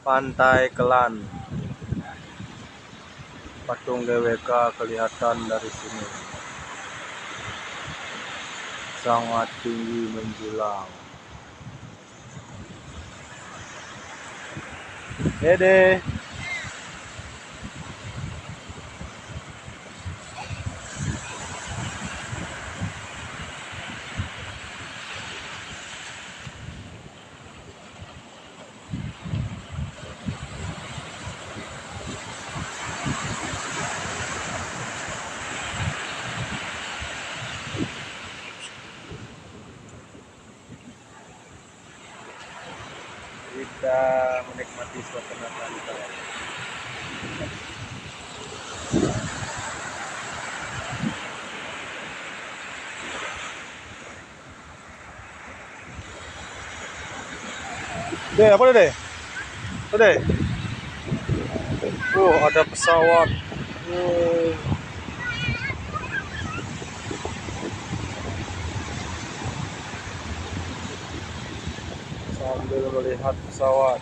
Pantai Kelan. Patung GWK kelihatan dari sini. Sangat tinggi menjulang. Dede. Kita menikmati suasana pantai. Deh, apa deh? Deh. Ada pesawat. Sambil melihat pesawat.